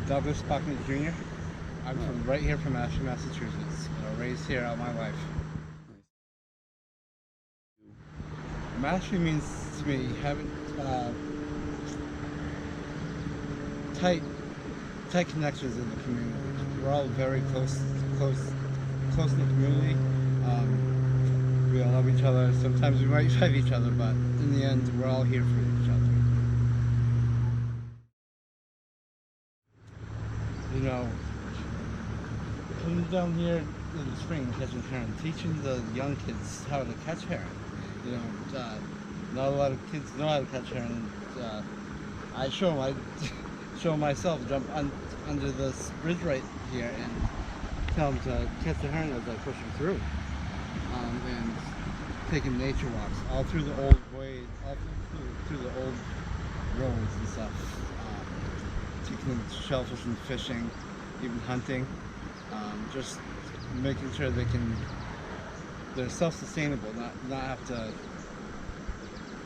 Douglas Buckner Jr. I'm from right here from Ashland, Massachusetts. Raised here all my life. Mashpee means to me having tight, tight connections in the community. We're all very close in the community. We all love each other. Sometimes we might fight each other, but in the end, we're all here for each other. You know, coming down here in the spring catching heron, teaching the young kids how to catch heron. You know, not a lot of kids know how to catch heron. I show them. I show myself jump under this bridge right here and tell them to catch the heron as I push them through. And taking nature walks all through the old ways, all through the old roads and stuff. Teaching them shellfish and fishing, even hunting. Just making sure they're self-sustainable, not have to.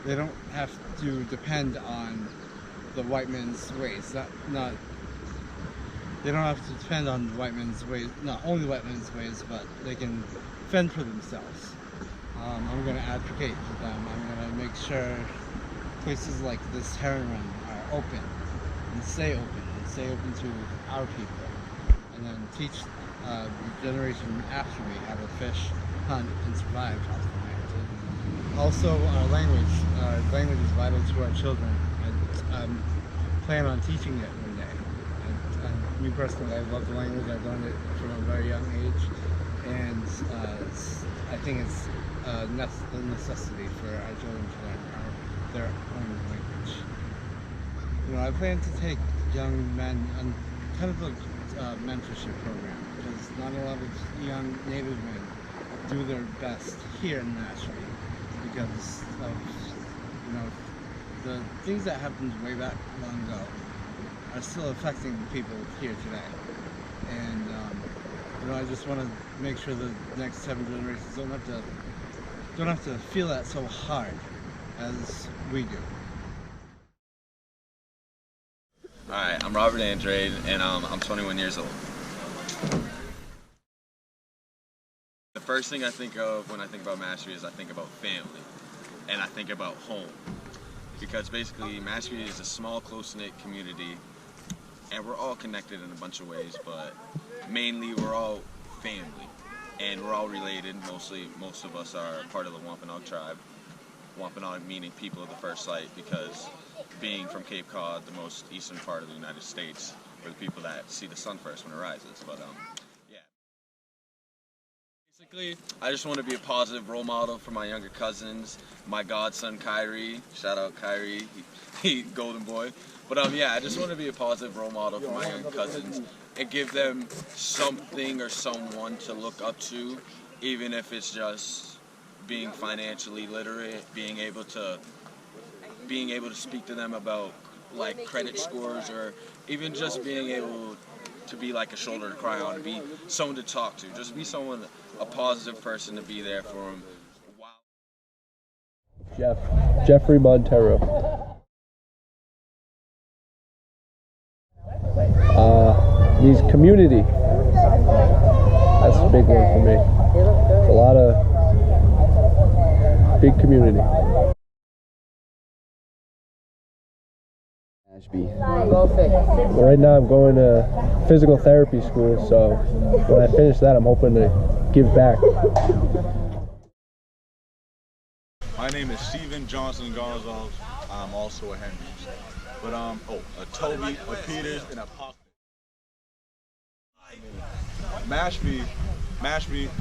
They don't have to depend on the white man's ways. They don't have to depend on the white man's ways. Not only white man's ways, but they can fend for themselves. I'm going to advocate for them. I'm going to make sure places like this heron run are open and stay open to our people, and then teach the generation after me how to fish, hunt, and survive off the land. Also, our language. Our language is vital to our children, and I plan on teaching it one day. And me personally, I love the language. I've learned it from a very young age, and I think it's a necessity for our children to learn their own language. You know, I plan to take young men on kind of a mentorship program, because not a lot of young Native men do their best here in Nashville because of, you know, the things that happened way back long ago are still affecting people here today. And you know, I just want to make sure the next 7 generations don't have to feel that so hard as we do. Alright, I'm Robert Andrade, and I'm 21 years old. The first thing I think of when I think about Mashpee is I think about family, and I think about home. Because basically, Mashpee is a small, close-knit community, and we're all connected in a bunch of ways, but mainly we're all family, and we're all related. Most of us are part of the Wampanoag tribe. Wampanoag meaning people of the first sight, because being from Cape Cod, the most eastern part of the United States, we're the people that see the sun first when it rises. But yeah. Basically, I just want to be a positive role model for my younger cousins, my godson Kyrie. Shout out Kyrie, he golden boy. But yeah, I just want to be a positive role model for my younger cousins and give them something or someone to look up to, even if it's just being financially literate, being able to speak to them about like credit scores, or even just being able to be like a shoulder to cry on, to be someone to talk to, just be someone, a positive person to be there for them. Jeffrey Montero. Means community. That's a big one for me. It's a lot of big community. Well, right now I'm going to physical therapy school, so when I finish that, I'm hoping to give back. My name is Steven Johnson Gonzalez. I'm also a Henry's. But a Toby, a Peters, and a Pop. Mashpee,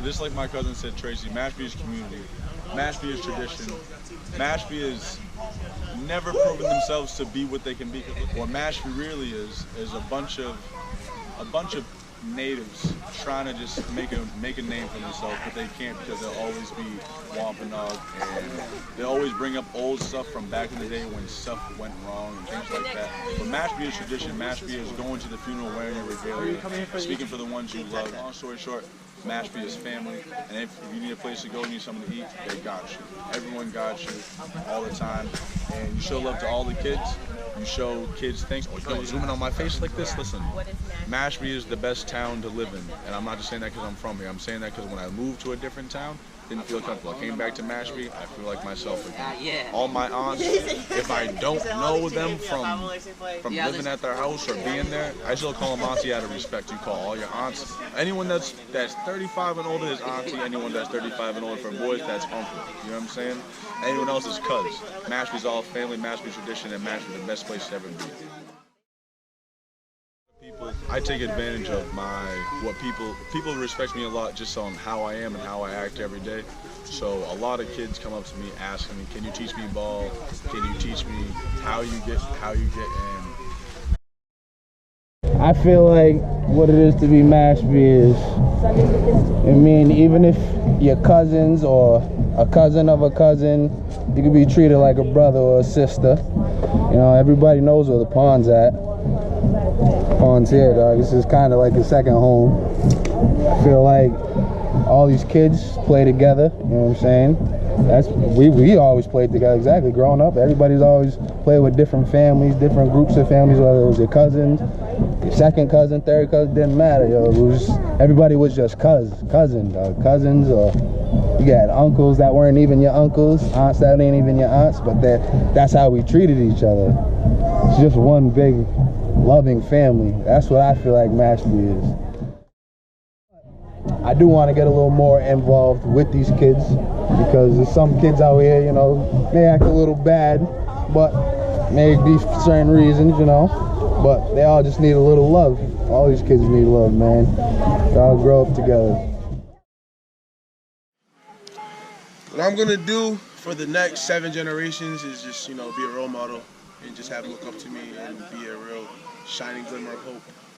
just like my cousin said, Tracy, Mashpee is community. Mashpee is tradition. Mashpee is never proven themselves to be what they can be. What Mashpee really is a bunch of natives trying to just make a name for themselves, but they can't, because they'll always be Wampanoag, and they'll always bring up old stuff from back in the day when stuff went wrong and things like that. But Mashpee is tradition. Mashpee is going to the funeral wearing your regalia, speaking for the ones you love. Long story short, Mashpee is family, and if you need a place to go, you need something to eat, they got you. Everyone got you all the time, and you show love to all the kids, You show kids things. Oh, yo, zooming on my face like this. Listen, Mashpee is the best town to live in, and I'm not just saying that because I'm from here. I'm saying that because when I moved to a different town, didn't feel comfortable. I came back to Mashpee, I feel like myself again. All my aunts, if I don't know them from living at their house or being there, I still call them auntie out of respect. You call all your aunts. Anyone that's 35 and older is auntie. Anyone that's 35 and older for boys, that's uncle. You know what I'm saying? Anyone else is cuz. Mashpee's all family, Mashpee tradition, and Mashpee's the best place to ever be. I take advantage of what people respect me a lot just on how I am and how I act every day. So a lot of kids come up to me asking me, "Can you teach me ball? Can you teach me how you get in?" I feel like what it is to be Mashpee is, I mean, even if you're cousins or a cousin of a cousin, you can be treated like a brother or a sister. You know, everybody knows where the pond's at. Pond's here, dog. This is kind of like a second home. I feel like all these kids play together, you know what I'm saying? We always played together, exactly. Growing up, everybody's always played with different families, different groups of families, whether it was your cousins, your second cousin, third cousin, didn't matter, yo. Everybody was just cousins, cousins, or you got uncles that weren't even your uncles, aunts that ain't even your aunts, but that's how we treated each other. It's just one big loving family. That's what I feel like Mashpee is. I do want to get a little more involved with these kids because there's some kids out here, you know, they act a little bad, but maybe for certain reasons, you know, but they all just need a little love. All these kids need love, man. They all grow up together. What I'm gonna do for the next 7 generations is just, you know, be a role model and just have them look up to me and be a real shining glimmer of hope.